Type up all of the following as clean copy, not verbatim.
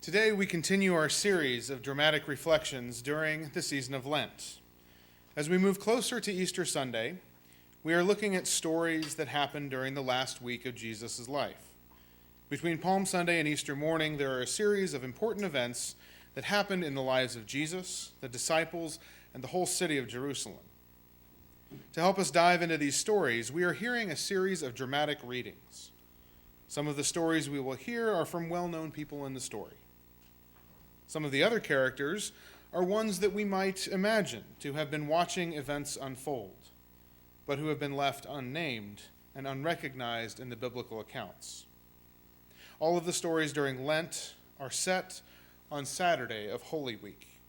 Today we continue our series of dramatic reflections during the season of Lent. As we move closer to Easter Sunday, we are looking at stories that happened during the last week of Jesus' life. Between Palm Sunday and Easter morning, there are a series of important events that happened in the lives of Jesus, the disciples, and the whole city of Jerusalem. To help us dive into these stories, we are hearing a series of dramatic readings. Some of the stories we will hear are from well-known people in the story. Some of the other characters are ones that we might imagine to have been watching events unfold, but who have been left unnamed and unrecognized in the biblical accounts. All of the stories during Lent are set on Saturday of Holy Week,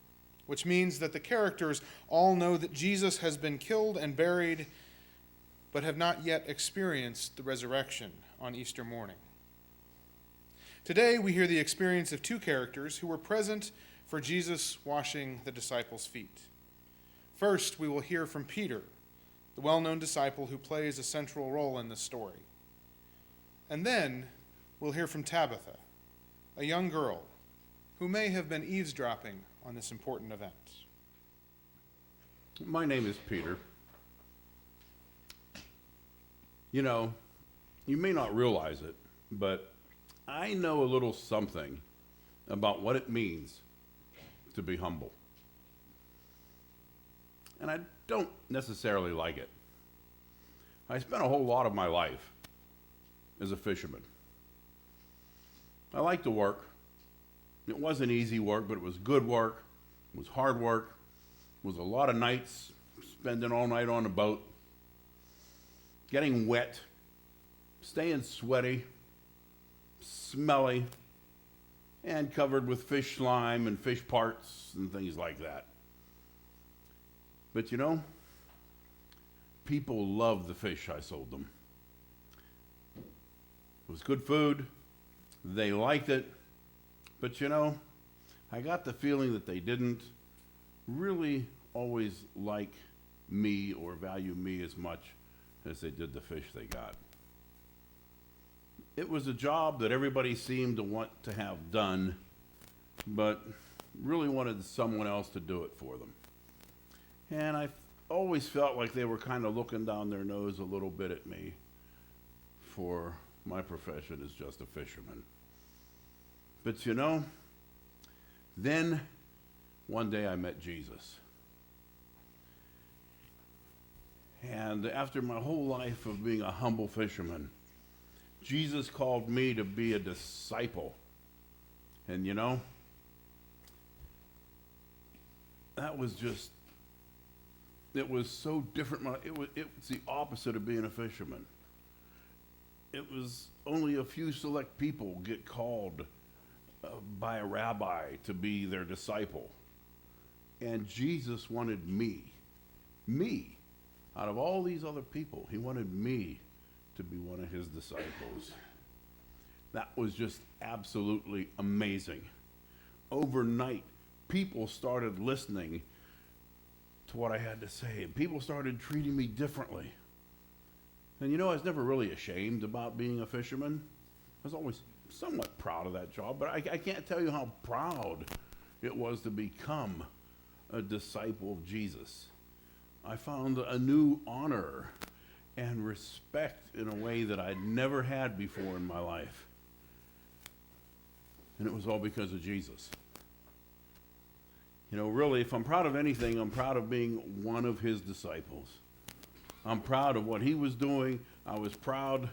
which means that the characters all know that Jesus has been killed and buried, but have not yet experienced the resurrection on Easter morning. Today, we hear the experience of two characters who were present for Jesus washing the disciples' feet. First, we will hear from Peter, the well-known disciple who plays a central role in this story. And then, we'll hear from Tabitha, a young girl who may have been eavesdropping on this important event. My name is Peter. You know, you may not realize it, but I know a little something about what it means to be humble. And I don't necessarily like it. I spent a whole lot of my life as a fisherman. I like to work. It wasn't easy work, but it was good work. It was hard work. It was a lot of nights, spending all night on a boat, getting wet, staying sweaty, smelly, and covered with fish slime and fish parts and things like that. But you know, people loved the fish I sold them. It was good food. They liked it. But you know, I got the feeling that they didn't really always like me or value me as much as they did the fish they got. It was a job that everybody seemed to want to have done, but really wanted someone else to do it for them. And I always felt like they were kind of looking down their nose a little bit at me for my profession as just a fisherman. But you know, then one day I met Jesus. And after my whole life of being a humble fisherman, Jesus called me to be a disciple. And you know, that was just, it was so different. It was the opposite of being a fisherman. It was only a few select people get called by a rabbi to be their disciple. And Jesus wanted me, out of all these other people, he wanted me to be one of his disciples. That was just absolutely amazing. Overnight, people started listening to what I had to say, and people started treating me differently. And you know, I was never really ashamed about being a fisherman. I was always somewhat proud of that job, but I can't tell you how proud it was to become a disciple of Jesus. I found a new honor and respect in a way that I'd never had before in my life. And it was all because of Jesus. You know, really, if I'm proud of anything, I'm proud of being one of his disciples. I'm proud of what he was doing. I was proud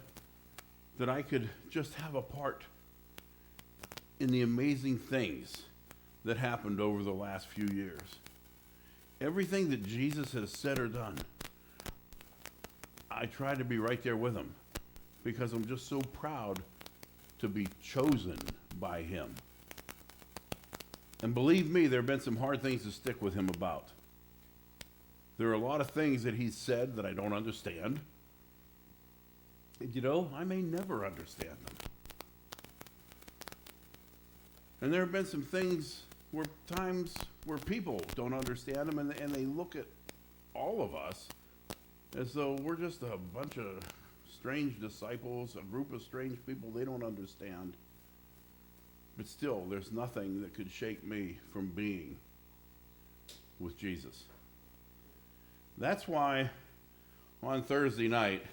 that I could just have a part in the amazing things that happened over the last few years. Everything that Jesus has said or done, I try to be right there with him because I'm just so proud to be chosen by him. And believe me, there have been some hard things to stick with him about. There are a lot of things that he's said that I don't understand. And you know, I may never understand them. And there have been some things where times where people don't understand them and they look at all of us as though we're just a bunch of strange disciples, a group of strange people they don't understand. But still, there's nothing that could shake me from being with Jesus. That's why on Thursday night,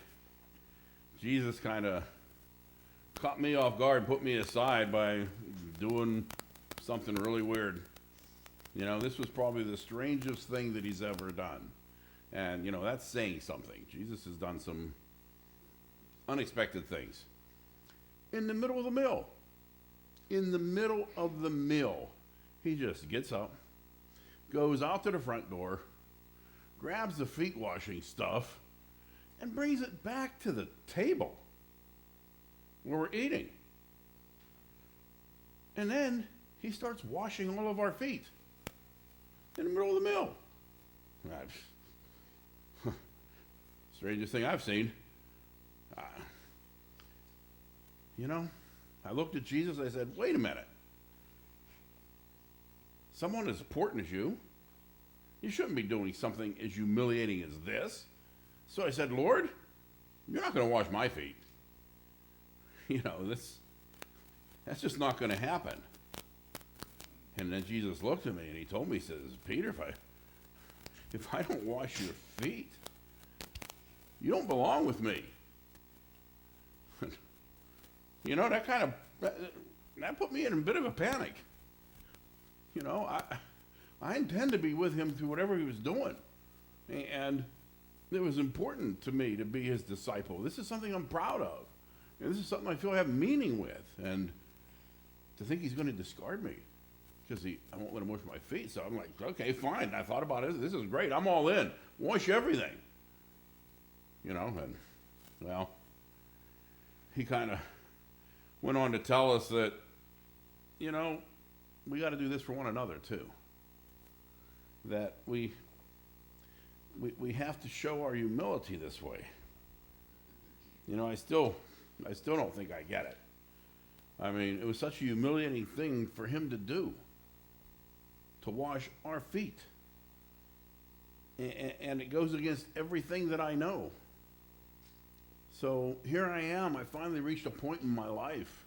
Jesus kind of caught me off guard and put me aside by doing something really weird. You know, this was probably the strangest thing that he's ever done. And, you know, that's saying something. Jesus has done some unexpected things. In the middle of the meal. In the middle of the meal, he just gets up, goes out to the front door, grabs the feet washing stuff, and brings it back to the table where we're eating. And then he starts washing all of our feet in the middle of the meal. Strangest thing I've seen. You know, I looked at Jesus, I said, wait a minute. Someone as important as you shouldn't be doing something as humiliating as this. So I said, Lord, you're not going to wash my feet. You know, that's just not going to happen. And then Jesus looked at me and he told me, he says, Peter, if I don't wash your feet, you don't belong with me. You know, that put me in a bit of a panic. You know, I intend to be with him through whatever he was doing. And it was important to me to be his disciple. This is something I'm proud of. And this is something I feel I have meaning with. And to think he's going to discard me because I won't let him wash my feet. So I'm like, okay, fine. I thought about it. This is great. I'm all in. Wash everything. You know, and, well, he kind of went on to tell us that, you know, we got to do this for one another too. That we have to show our humility this way. You know, I still don't think I get it. I mean, it was such a humiliating thing for him to do, to wash our feet. And it goes against everything that I know. So here I am. I finally reached a point in my life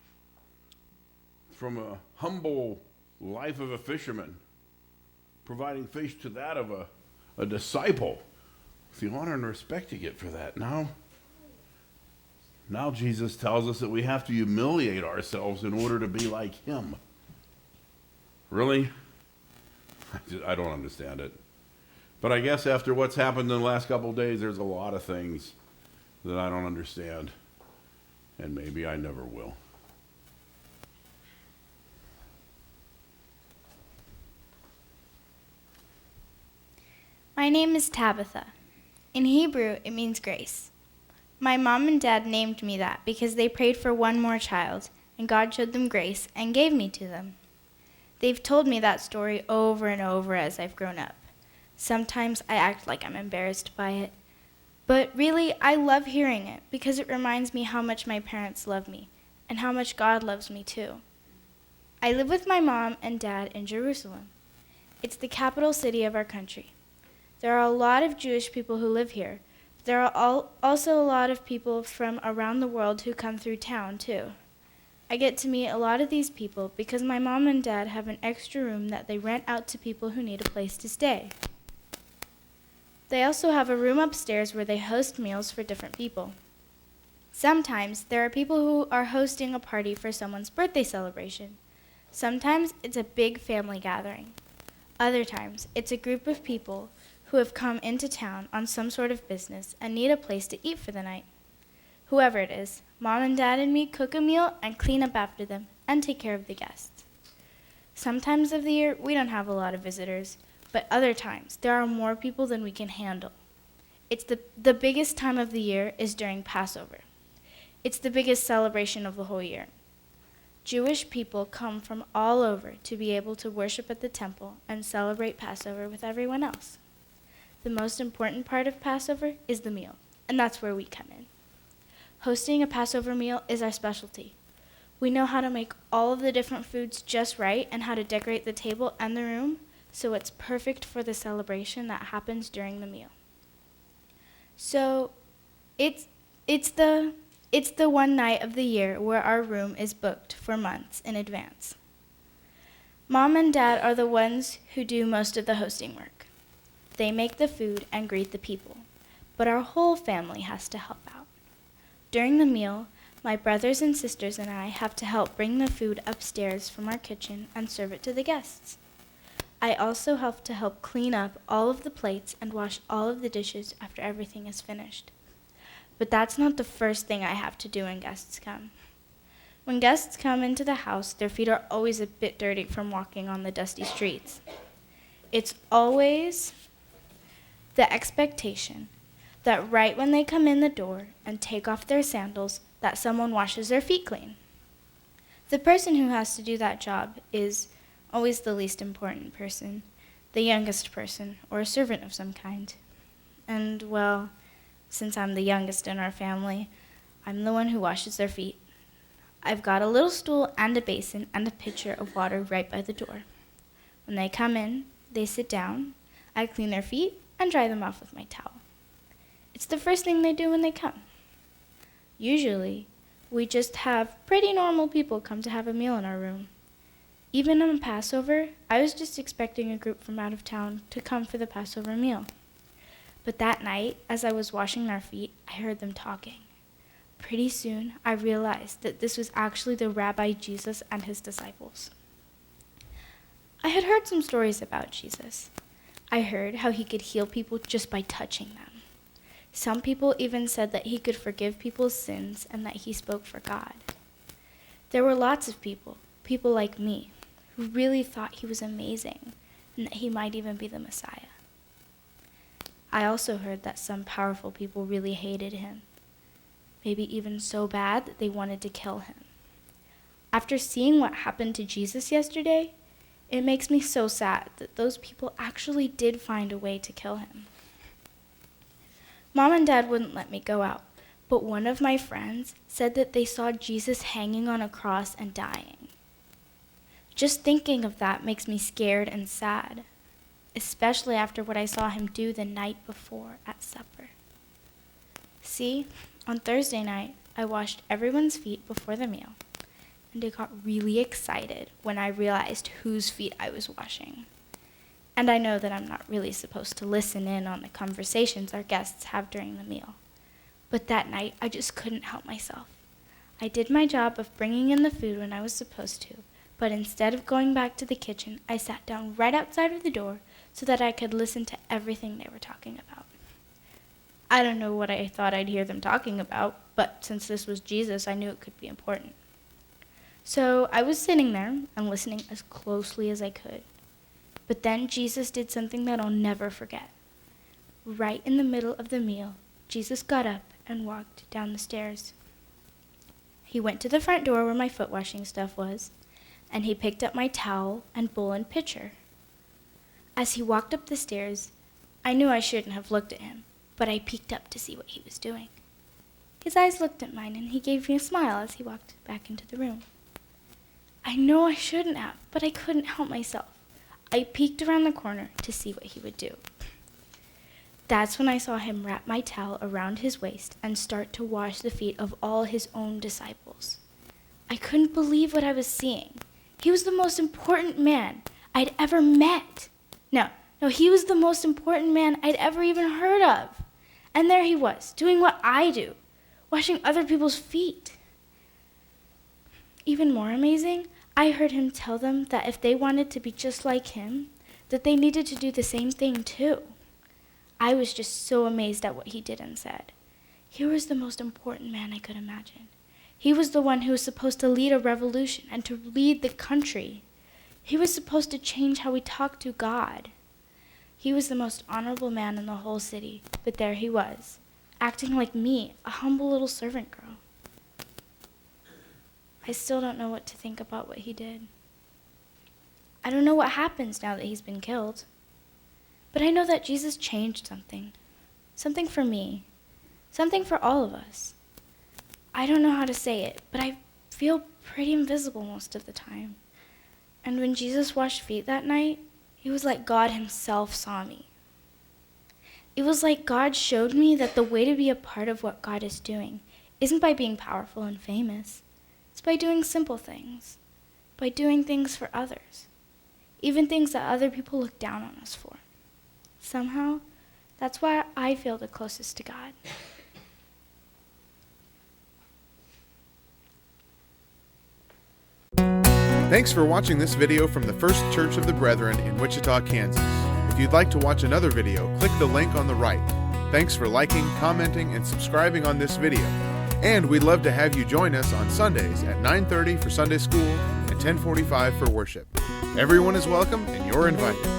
from a humble life of a fisherman, providing fish to that of a disciple. It's the honor and respect you get for that. Now Jesus tells us that we have to humiliate ourselves in order to be like him. Really? I don't understand it. But I guess after what's happened in the last couple of days, there's a lot of things that I don't understand. And maybe I never will. My name is Tabitha. In Hebrew, it means grace. My mom and dad named me that because they prayed for one more child, and God showed them grace and gave me to them. They've told me that story over and over as I've grown up. Sometimes I act like I'm embarrassed by it. But really, I love hearing it because it reminds me how much my parents love me and how much God loves me too. I live with my mom and dad in Jerusalem. It's the capital city of our country. There are a lot of Jewish people who live here. But there are also a lot of people from around the world who come through town too. I get to meet a lot of these people because my mom and dad have an extra room that they rent out to people who need a place to stay. They also have a room upstairs where they host meals for different people. Sometimes there are people who are hosting a party for someone's birthday celebration. Sometimes it's a big family gathering. Other times it's a group of people who have come into town on some sort of business and need a place to eat for the night. Whoever it is, Mom and Dad and me cook a meal and clean up after them and take care of the guests. Sometimes of the year we don't have a lot of visitors, but other times there are more people than we can handle. It's the biggest time of the year is during Passover. It's the biggest celebration of the whole year. Jewish people come from all over to be able to worship at the temple and celebrate Passover with everyone else. The most important part of Passover is the meal, and that's where we come in. Hosting a Passover meal is our specialty. We know how to make all of the different foods just right and how to decorate the table and the room so it's perfect for the celebration that happens during the meal. So it's the one night of the year where our room is booked for months in advance. Mom and Dad are the ones who do most of the hosting work. They make the food and greet the people, but our whole family has to help out. During the meal, my brothers and sisters and I have to help bring the food upstairs from our kitchen and serve it to the guests. I also have to help clean up all of the plates and wash all of the dishes after everything is finished. But that's not the first thing I have to do when guests come. When guests come into the house, their feet are always a bit dirty from walking on the dusty streets. It's always the expectation that right when they come in the door and take off their sandals, that someone washes their feet clean. The person who has to do that job is always the least important person, the youngest person, or a servant of some kind. And, well, since I'm the youngest in our family, I'm the one who washes their feet. I've got a little stool and a basin and a pitcher of water right by the door. When they come in, they sit down, I clean their feet and dry them off with my towel. It's the first thing they do when they come. Usually, we just have pretty normal people come to have a meal in our room. Even on Passover, I was just expecting a group from out of town to come for the Passover meal. But that night, as I was washing their feet, I heard them talking. Pretty soon, I realized that this was actually the Rabbi Jesus and his disciples. I had heard some stories about Jesus. I heard how he could heal people just by touching them. Some people even said that he could forgive people's sins and that he spoke for God. There were lots of people like me, who really thought he was amazing and that he might even be the Messiah. I also heard that some powerful people really hated him, maybe even so bad that they wanted to kill him. After seeing what happened to Jesus yesterday, it makes me so sad that those people actually did find a way to kill him. Mom and Dad wouldn't let me go out, but one of my friends said that they saw Jesus hanging on a cross and dying. Just thinking of that makes me scared and sad, especially after what I saw him do the night before at supper. See, on Thursday night, I washed everyone's feet before the meal, and I got really excited when I realized whose feet I was washing. And I know that I'm not really supposed to listen in on the conversations our guests have during the meal. But that night, I just couldn't help myself. I did my job of bringing in the food when I was supposed to, but instead of going back to the kitchen, I sat down right outside of the door so that I could listen to everything they were talking about. I don't know what I thought I'd hear them talking about, but since this was Jesus, I knew it could be important. So I was sitting there and listening as closely as I could. But then Jesus did something that I'll never forget. Right in the middle of the meal, Jesus got up and walked down the stairs. He went to the front door where my foot washing stuff was, and he picked up my towel and bowl and pitcher. As he walked up the stairs, I knew I shouldn't have looked at him, but I peeked up to see what he was doing. His eyes looked at mine, and he gave me a smile as he walked back into the room. I know I shouldn't have, but I couldn't help myself. I peeked around the corner to see what he would do. That's when I saw him wrap my towel around his waist and start to wash the feet of all his own disciples. I couldn't believe what I was seeing. He was the most important man I'd ever met. No, he was the most important man I'd ever even heard of. And there he was, doing what I do, washing other people's feet. Even more amazing, I heard him tell them that if they wanted to be just like him, that they needed to do the same thing too. I was just so amazed at what he did and said. He was the most important man I could imagine. He was the one who was supposed to lead a revolution and to lead the country. He was supposed to change how we talk to God. He was the most honorable man in the whole city, but there he was, acting like me, a humble little servant girl. I still don't know what to think about what he did. I don't know what happens now that he's been killed. But I know that Jesus changed something. Something for me. Something for all of us. I don't know how to say it, but I feel pretty invisible most of the time. And when Jesus washed feet that night, it was like God himself saw me. It was like God showed me that the way to be a part of what God is doing isn't by being powerful and famous. It's by doing simple things, by doing things for others. even things that other people look down on us for. Somehow, that's why I feel the closest to God. Thanks for watching this video from the First Church of the Brethren in Wichita, Kansas. If you'd like to watch another video, click the link on the right. Thanks for liking, commenting, and subscribing on this video. And we'd love to have you join us on Sundays at 9:30 for Sunday school and 10:45 for worship. Everyone is welcome and you're invited.